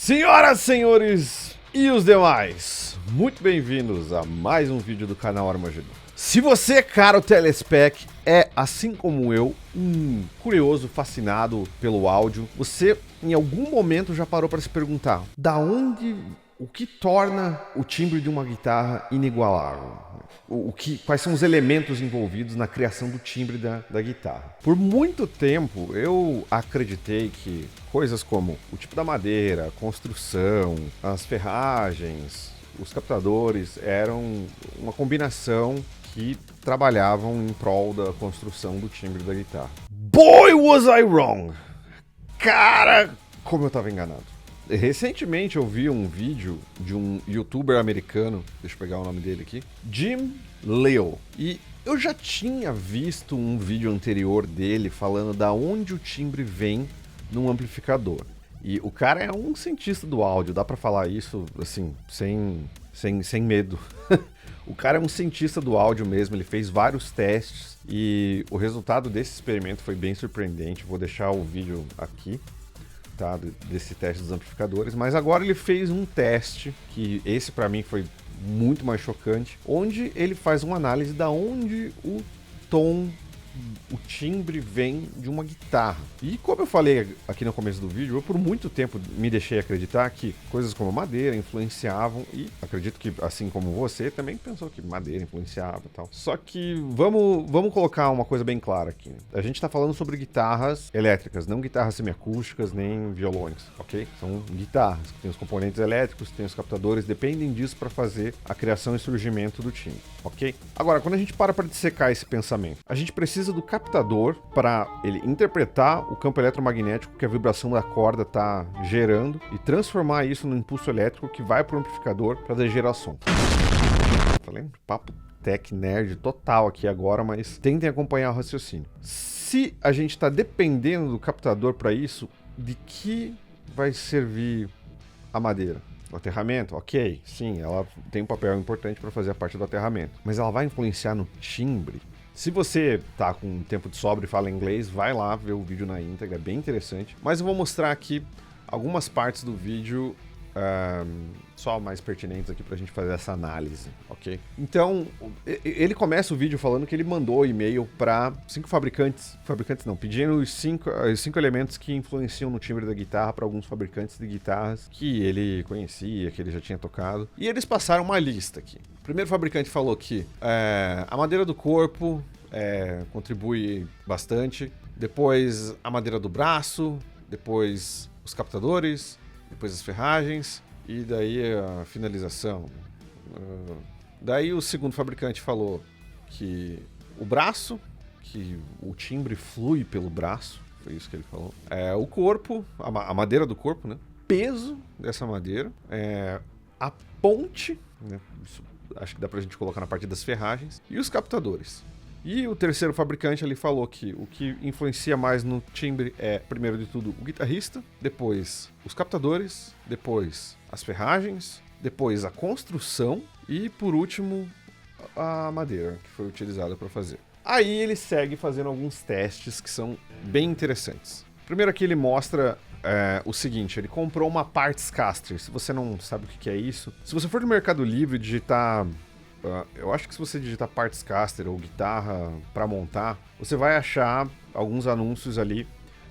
Senhoras, senhores e os demais, muito bem-vindos a mais um vídeo do canal Armagedon. Se você, caro telespec, é, assim como eu, um curioso, fascinado pelo áudio, você em algum momento já parou para se perguntar o que torna o timbre de uma guitarra inigualável? Quais são os elementos envolvidos na criação do timbre da guitarra? Por muito tempo eu acreditei que coisas como o tipo da madeira, a construção, as ferragens, os captadores eram uma combinação que trabalhavam em prol da construção do timbre da guitarra. Boy, was I wrong! Cara, como eu estava enganado. Recentemente eu vi um vídeo de um youtuber americano, deixa eu pegar o nome dele aqui, Jim Leo. E eu já tinha visto um vídeo anterior dele falando da onde o timbre vem num amplificador. E o cara é um cientista do áudio, dá pra falar isso assim, sem medo. O cara é um cientista do áudio mesmo, ele fez vários testes e o resultado desse experimento foi bem surpreendente. Vou deixar o vídeo aqui, tá, desse teste dos amplificadores, mas agora ele fez um teste, que esse pra mim foi muito mais chocante, onde ele faz uma análise da onde o tom, o timbre vem de uma guitarra. E como eu falei aqui no começo do vídeo, eu por muito tempo me deixei acreditar que coisas como madeira influenciavam, e acredito que, assim como você, também pensou que madeira influenciava e tal. Só que vamos colocar uma coisa bem clara aqui. A gente tá falando sobre guitarras elétricas, não guitarras semiacústicas nem violões, ok? São guitarras que tem os componentes elétricos, tem os captadores, dependem disso para fazer a criação e surgimento do timbre, ok? Agora, quando a gente para dissecar esse pensamento, a gente precisa do captador para ele interpretar o campo eletromagnético que a vibração da corda está gerando e transformar isso no impulso elétrico que vai para o amplificador para gerar som. Tá lendo? Papo tech nerd total aqui agora, mas tentem acompanhar o raciocínio. Se a gente está dependendo do captador para isso, de que vai servir a madeira? O aterramento? Ok, sim, ela tem um papel importante para fazer a parte do aterramento, mas ela vai influenciar no timbre? Se você tá com tempo de sobra e fala inglês, vai lá ver o vídeo na íntegra, é bem interessante. Mas eu vou mostrar aqui algumas partes do vídeo só mais pertinentes aqui pra gente fazer essa análise, ok? Então, ele começa o vídeo falando que ele mandou e-mail para 5 fabricantes não, pedindo os cinco elementos que influenciam no timbre da guitarra para alguns fabricantes de guitarras que ele conhecia, que ele já tinha tocado. E eles passaram uma lista aqui. O primeiro fabricante falou que a madeira do corpo contribui bastante, depois a madeira do braço, depois os captadores, depois as ferragens e daí a finalização. Daí o segundo fabricante falou que o braço, que o timbre flui pelo braço, foi isso que ele falou. O corpo, a madeira do corpo, né? Peso dessa madeira, a ponte, né? Isso acho que dá pra gente colocar na parte das ferragens, e os captadores. E o terceiro fabricante ali falou que o que influencia mais no timbre é, primeiro de tudo, o guitarrista, depois os captadores, depois as ferragens, depois a construção e, por último, a madeira que foi utilizada para fazer. Aí ele segue fazendo alguns testes que são bem interessantes. Primeiro aqui ele mostra o seguinte, ele comprou uma parts caster. Se você não sabe o que é isso, se você for no Mercado Livre digitar... eu acho que se você digitar parts caster ou guitarra para montar, você vai achar alguns anúncios ali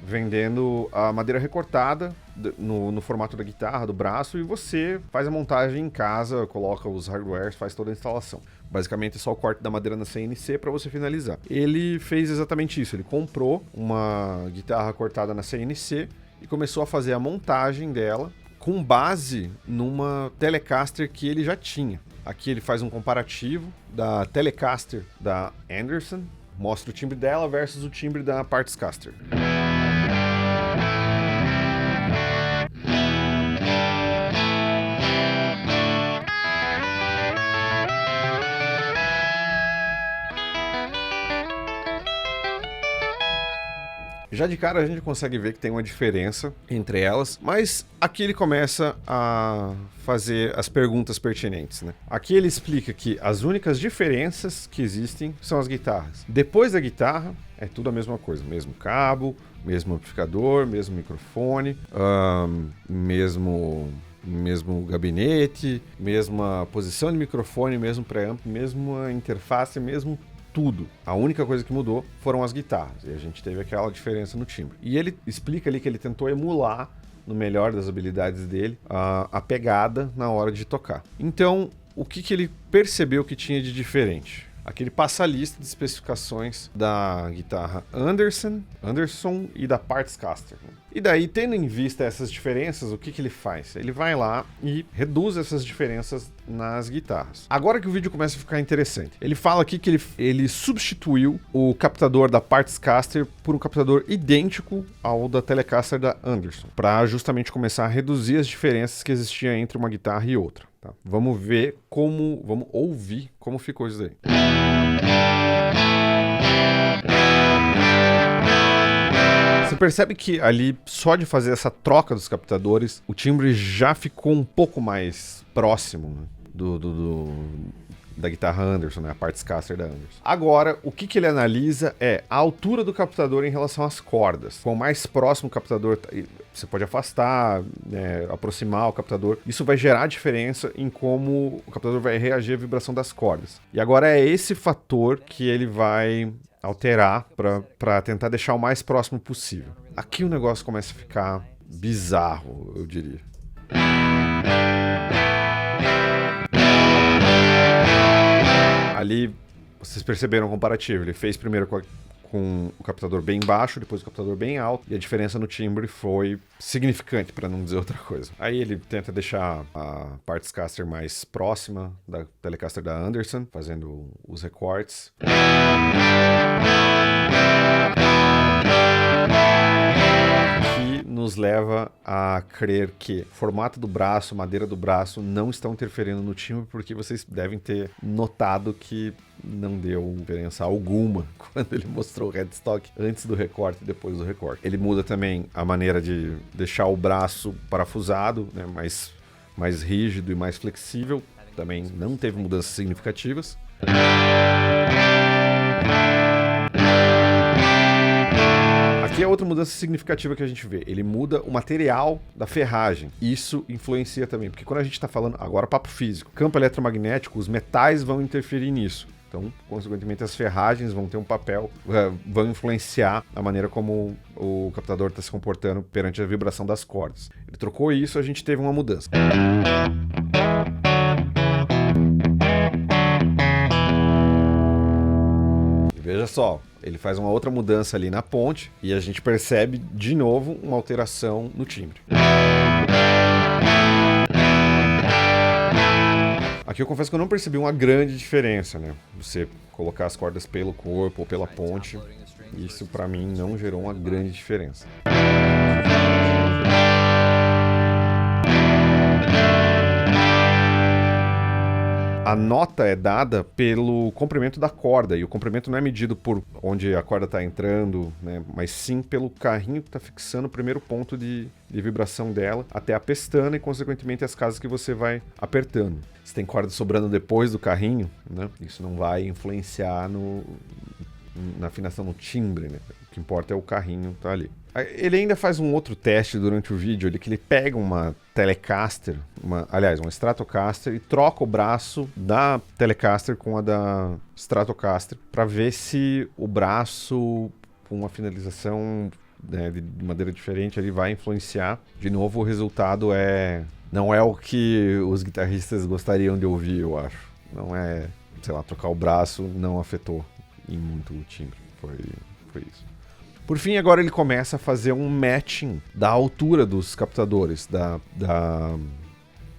vendendo a madeira recortada no formato da guitarra, do braço, e você faz a montagem em casa, coloca os hardwares, faz toda a instalação. Basicamente é só o corte da madeira na CNC para você finalizar. Ele fez exatamente isso, ele comprou uma guitarra cortada na CNC e começou a fazer a montagem dela com base numa Telecaster que ele já tinha. Aqui ele faz um comparativo da Telecaster da Anderson, mostra o timbre dela versus o timbre da Parts Caster. Já de cara a gente consegue ver que tem uma diferença entre elas, mas aqui ele começa a fazer as perguntas pertinentes, né? Aqui ele explica que as únicas diferenças que existem são as guitarras. Depois da guitarra, é tudo a mesma coisa, mesmo cabo, mesmo amplificador, mesmo microfone, mesmo gabinete, mesma posição de microfone, mesmo preamp, mesma interface, mesmo tudo. A única coisa que mudou foram as guitarras, e a gente teve aquela diferença no timbre. E ele explica ali que ele tentou emular, no melhor das habilidades dele, a pegada na hora de tocar. Então, o que ele percebeu que tinha de diferente? Aqui ele passa a lista de especificações da guitarra Anderson e da Partscaster. E daí, tendo em vista essas diferenças, o que ele faz? Ele vai lá e reduz essas diferenças nas guitarras. Agora que o vídeo começa a ficar interessante. Ele fala aqui que ele substituiu o captador da Partscaster por um captador idêntico ao da Telecaster da Anderson, para justamente começar a reduzir as diferenças que existiam entre uma guitarra e outra. Tá? Vamos ouvir como ficou isso daí. Você percebe que ali, só de fazer essa troca dos captadores, o timbre já ficou um pouco mais próximo, né, da guitarra Anderson, né, a Partscaster da Anderson. Agora, o que ele analisa é a altura do captador em relação às cordas. Quanto mais próximo o captador, você pode afastar, né, aproximar o captador. Isso vai gerar diferença em como o captador vai reagir à vibração das cordas. E agora é esse fator que ele vai alterar para tentar deixar o mais próximo possível. Aqui o negócio começa a ficar bizarro, eu diria. Ali, vocês perceberam o comparativo. Ele fez primeiro com o captador bem baixo, depois o captador bem alto, e a diferença no timbre foi significante, para não dizer outra coisa. Aí ele tenta deixar a Partscaster mais próxima da Telecaster da Anderson, fazendo os recortes. Que nos leva a crer que o formato do braço, madeira do braço não estão interferindo no timbre, porque vocês devem ter notado que não deu diferença alguma quando ele mostrou o headstock antes do recorte e depois do recorte. Ele muda também a maneira de deixar o braço parafusado, né, mais rígido e mais flexível. Também não teve mudanças significativas. Aqui é outra mudança significativa que a gente vê. Ele muda o material da ferragem. Isso influencia também, porque quando a gente está falando, agora papo físico, campo eletromagnético, os metais vão interferir nisso. Então, consequentemente, as ferragens vão ter um papel, vão influenciar a maneira como o captador está se comportando perante a vibração das cordas. Ele trocou isso, a gente teve uma mudança. E veja só, ele faz uma outra mudança ali na ponte e a gente percebe de novo uma alteração no timbre. Aqui eu confesso que eu não percebi uma grande diferença, né? Você colocar as cordas pelo corpo ou pela ponte, isso pra mim não gerou uma grande diferença. A nota é dada pelo comprimento da corda, e o comprimento não é medido por onde a corda está entrando, né, mas sim pelo carrinho que está fixando o primeiro ponto de vibração dela até a pestana e, consequentemente, as casas que você vai apertando. Se tem corda sobrando depois do carrinho, né, isso não vai influenciar na afinação, no timbre, né? O que importa é o carrinho tá ali. Ele ainda faz um outro teste durante o vídeo, que ele pega uma Telecaster, uma Stratocaster, e troca o braço da Telecaster com a da Stratocaster para ver se o braço com uma finalização, né, de madeira diferente ele vai influenciar. De novo, o resultado não é o que os guitarristas gostariam de ouvir, eu acho. Não é, sei lá, trocar o braço não afetou em muito o timbre. Foi isso. Por fim, agora ele começa a fazer um matching da altura dos captadores da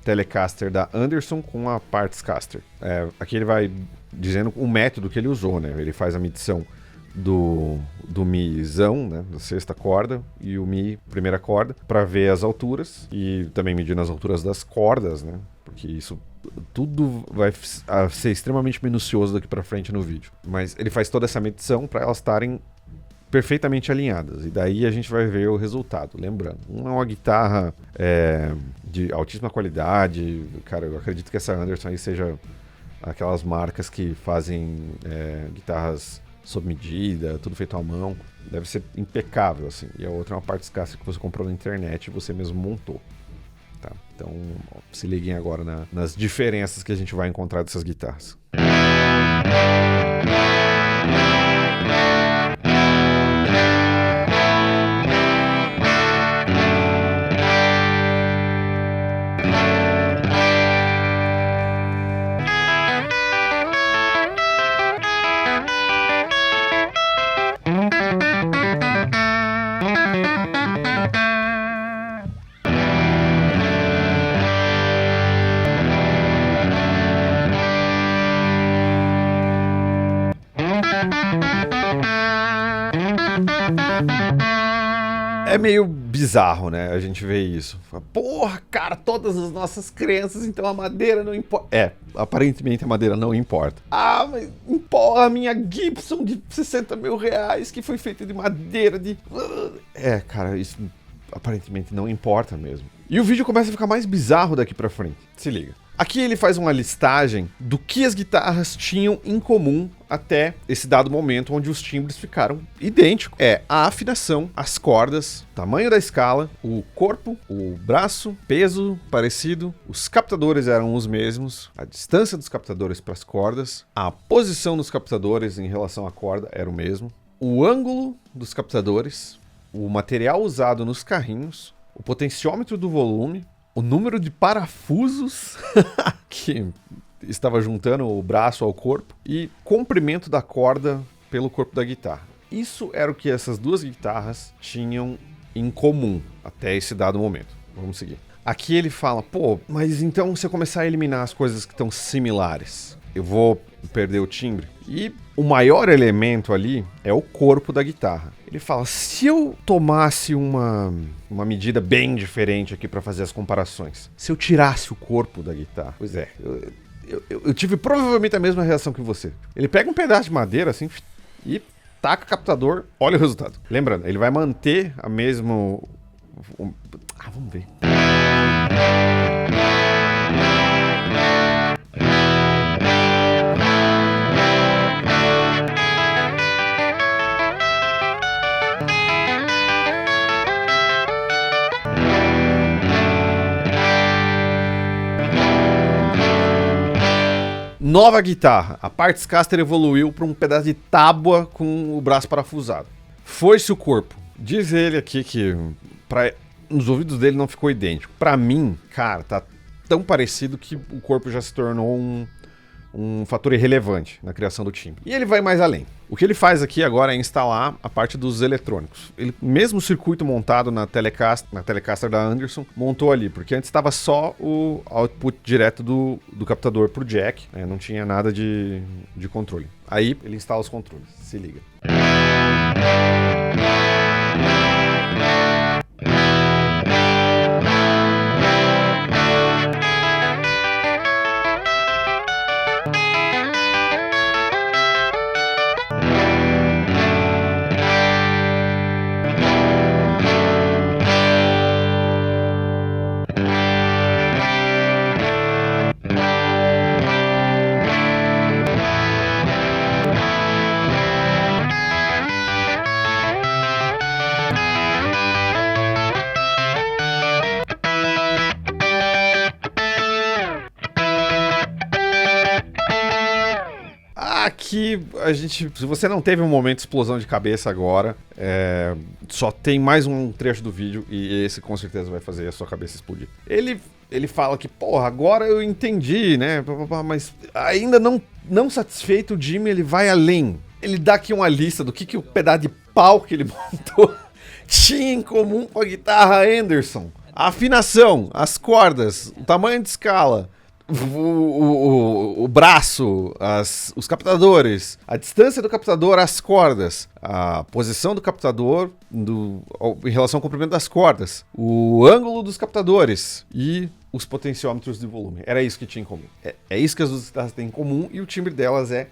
Telecaster da Anderson com a Partscaster. Aqui ele vai dizendo o método que ele usou, né? Ele faz a medição do Mizão, né, da sexta corda, e o Mi, primeira corda, para ver as alturas, e também medindo as alturas das cordas, né? Porque isso tudo vai ser extremamente minucioso daqui para frente no vídeo. Mas ele faz toda essa medição para elas estarem perfeitamente alinhadas. E daí a gente vai ver o resultado. Lembrando, uma é uma guitarra de altíssima qualidade. Cara, eu acredito que essa Anderson aí seja aquelas marcas que fazem guitarras sob medida, tudo feito à mão. Deve ser impecável, assim. E a outra é uma parte escassa que você comprou na internet e você mesmo montou. Tá? Então, se liguem agora nas diferenças que a gente vai encontrar dessas guitarras. É meio bizarro, né? A gente vê isso. Porra, cara, todas as nossas crenças, então a madeira não importa. Aparentemente a madeira não importa. Ah, mas porra, a minha Gibson de 60 mil reais que foi feita de madeira de... cara, isso aparentemente não importa mesmo. E o vídeo começa a ficar mais bizarro daqui pra frente. Se liga. Aqui ele faz uma listagem do que as guitarras tinham em comum até esse dado momento onde os timbres ficaram idênticos. A afinação, as cordas, tamanho da escala, o corpo, o braço, peso parecido, os captadores eram os mesmos, a distância dos captadores para as cordas, a posição dos captadores em relação à corda era o mesmo, o ângulo dos captadores, o material usado nos carrinhos, o potenciômetro do volume, o número de parafusos que estava juntando o braço ao corpo e comprimento da corda pelo corpo da guitarra. Isso era o que essas duas guitarras tinham em comum até esse dado momento. Vamos seguir. Aqui ele fala, mas então se eu começar a eliminar as coisas que estão similares, eu vou perder o timbre. E o maior elemento ali é o corpo da guitarra. Ele fala, se eu tomasse uma medida bem diferente aqui para fazer as comparações, se eu tirasse o corpo da guitarra, pois é, eu tive provavelmente a mesma reação que você. Ele pega um pedaço de madeira assim e taca o captador, olha o resultado. Lembrando, ele vai manter a mesma... vamos ver. Nova guitarra. A Partscaster evoluiu para um pedaço de tábua com o braço parafusado. Foi-se o corpo. Diz ele aqui que nos ouvidos dele não ficou idêntico. Para mim, cara, tá tão parecido que o corpo já se tornou um fator irrelevante na criação do timbre. E ele vai mais além. O que ele faz aqui agora é instalar a parte dos eletrônicos. Ele, mesmo o circuito montado na Telecaster da Anderson, montou ali, porque antes estava só o output direto do captador pro jack, não tinha nada de controle. Aí ele instala os controles, se liga. Aqui a gente, se você não teve um momento de explosão de cabeça agora, só tem mais um trecho do vídeo e esse com certeza vai fazer a sua cabeça explodir. Ele fala que, agora eu entendi, né, mas ainda não satisfeito, o Jimmy ele vai além. Ele dá aqui uma lista do que o pedaço de pau que ele montou tinha em comum com a guitarra Anderson. A afinação, as cordas, o tamanho de escala, o braço, os captadores, a distância do captador às cordas, a posição do captador em relação ao comprimento das cordas, o ângulo dos captadores e os potenciômetros de volume. Era isso que tinha em comum. É isso que as duas guitarras têm em comum e o timbre delas é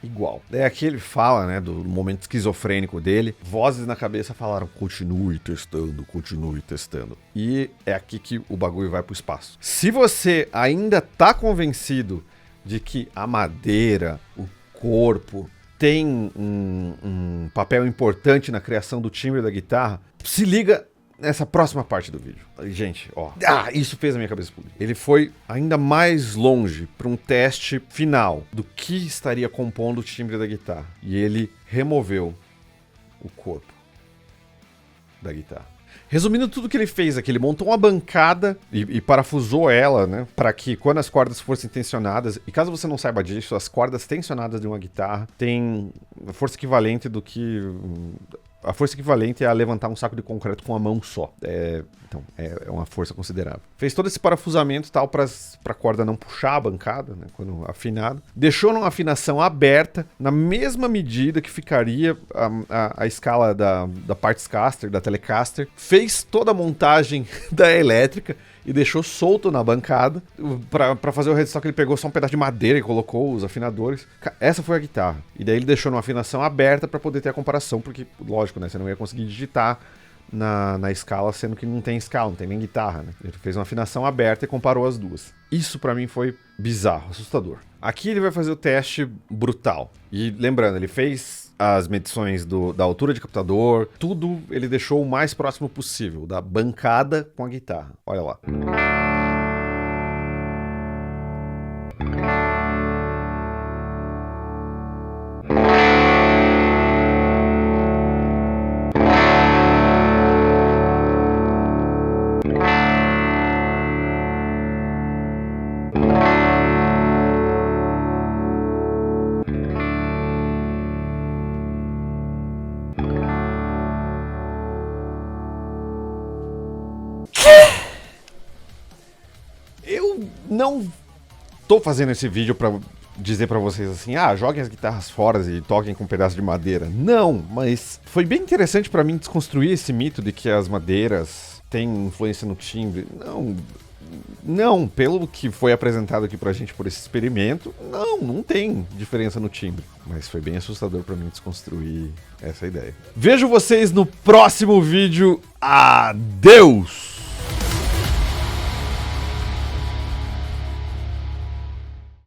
igual. É aqui ele fala, né, do momento esquizofrênico dele. Vozes na cabeça falaram, continue testando, continue testando. E é aqui que o bagulho vai pro espaço. Se você ainda tá convencido de que a madeira, o corpo, tem um papel importante na criação do timbre da guitarra, se liga nessa próxima parte do vídeo. Gente, ó. Isso fez a minha cabeça explodir. Ele foi ainda mais longe para um teste final do que estaria compondo o timbre da guitarra. E ele removeu o corpo da guitarra. Resumindo tudo que ele fez aqui, ele montou uma bancada e parafusou ela, né? Para que quando as cordas fossem tensionadas, e caso você não saiba disso, as cordas tensionadas de uma guitarra têm a força equivalente do que... A força equivalente é a levantar um saco de concreto com a mão só. Então, é uma força considerável. Fez todo esse parafusamento e tal para a corda não puxar a bancada, né, quando afinado. Deixou numa afinação aberta, na mesma medida que ficaria a escala da Partscaster, da Telecaster. Fez toda a montagem da elétrica e deixou solto na bancada. Pra fazer o headstock, ele pegou só um pedaço de madeira e colocou os afinadores. Essa foi a guitarra. E daí ele deixou numa afinação aberta para poder ter a comparação, porque, lógico, né, você não ia conseguir digitar na escala, sendo que não tem escala, não tem nem guitarra, né? Ele fez uma afinação aberta e comparou as duas. Isso pra mim foi bizarro, assustador. Aqui ele vai fazer o teste brutal. E lembrando, ele fez as medições da altura de captador, tudo ele deixou o mais próximo possível da bancada com a guitarra. Olha lá. Eu não tô fazendo esse vídeo pra dizer pra vocês assim, joguem as guitarras fora e toquem com um pedaço de madeira. Não, mas foi bem interessante pra mim desconstruir esse mito de que as madeiras têm influência no timbre. Não, pelo que foi apresentado aqui pra gente por esse experimento, não tem diferença no timbre. Mas foi bem assustador pra mim desconstruir essa ideia. Vejo vocês no próximo vídeo. Adeus!